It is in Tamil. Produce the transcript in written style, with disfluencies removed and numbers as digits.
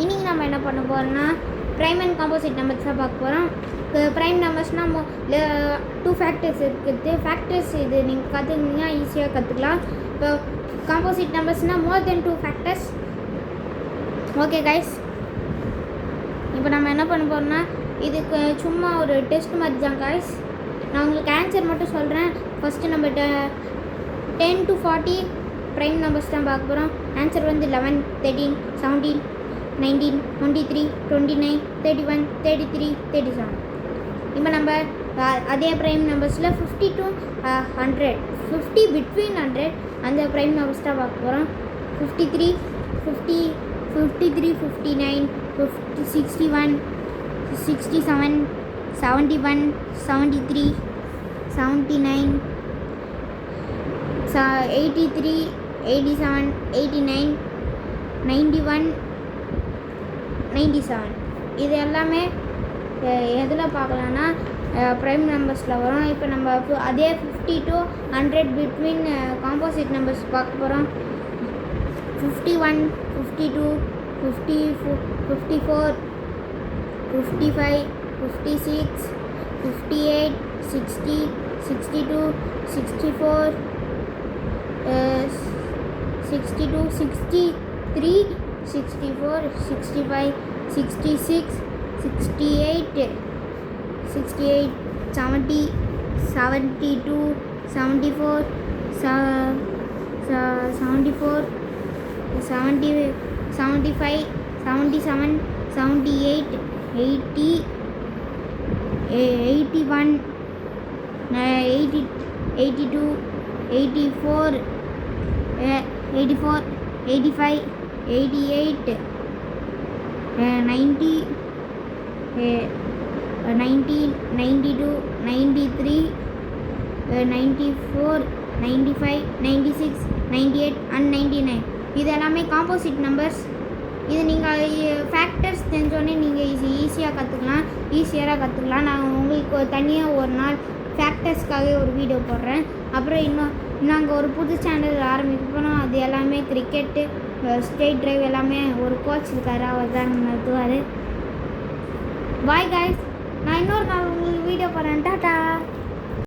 இன்றைக்கி நம்ம என்ன பண்ண போகிறோம்னா ப்ரைம் அண்ட் காம்போசிட் நம்பர்ஸ் தான் பார்க்க போகிறோம். ப்ரைம் நம்பர்ஸ்னால் 2 ஃபேக்டர்ஸ் இருக்குது. ஃபேக்டர்ஸ் இது நீங்கள் கற்றுக்கிங்கன்னா ஈஸியாக கற்றுக்கலாம். இப்போ காம்போசிட் நம்பர்ஸ்னால் மோர் தென் 2 ஃபேக்டர்ஸ். ஓகே கைஸ், இப்போ நம்ம என்ன பண்ண போகிறோம்னா இதுக்கு சும்மா ஒரு டெஸ்ட் மாதிரி தான் கைஸ். நான் உங்களுக்கு ஆன்சர் மட்டும் சொல்கிறேன். ஃபஸ்ட்டு நம்ம 10 to 40 ப்ரைம் நம்பர்ஸ் தான் பார்க்க போகிறோம். ஆன்சர் வந்து 11, 13, 17, 19, 23, 29, 31, 33, 37. இப்போ நம்ம அதே ப்ரைம் நம்பர்ஸில் 50 to 100, 50 பிட்வீன் 100 அந்த ப்ரைம் நம்பர்ஸ் தான் பார்க்க போகிறோம். 53, 50, 53, 59, 50, 61, 67, 71, 73, 79, 83, 87, 89, 91, 97. இது எல்லாமே எதில் பார்க்கலான்னா ப்ரைம் நம்பர்ஸில் வரும். இப்போ நம்ம அதே 50 to 100 பிட்வீன் காம்போசிட் நம்பர்ஸ் பார்க்க போகிறோம். 51, 52, 54, 55, 56, 58, 60, 62, 64, 62, 63, 64, 65, 66, 68, 70, 72, 74, 74, 70, 75, 77, 78, 80, 81, 80, 82, 84, 84, 85, 88, 90, 90, 92, 93, 94, 95, 96, 98 and 99. இது எல்லாமே காம்போசிட் நம்பர்ஸ். இது நீங்கள் ஃபேக்டர்ஸ் தெரிஞ்சோடனே நீங்கள் ஈஸியாக கற்றுக்கலாம். நான் உங்களுக்கு தனியாக ஒரு நாள் ஃபேக்டர்ஸ்க்காகவே ஒரு வீடியோ போடுறேன். அப்புறம் நாங்கள் ஒரு புது சேனல் ஆரம்பிக்க போகிறோம். அது எல்லாமே கிரிக்கெட்டு, ஸ்டேட் ட்ரைவ் எல்லாமே ஒரு கோச் இருக்கார், அவர் தான் நடத்துவார். பாய் கைஸ், நான் இன்னொரு நாள் உங்களுக்கு வீடியோ போடுறேன். டாட்டா.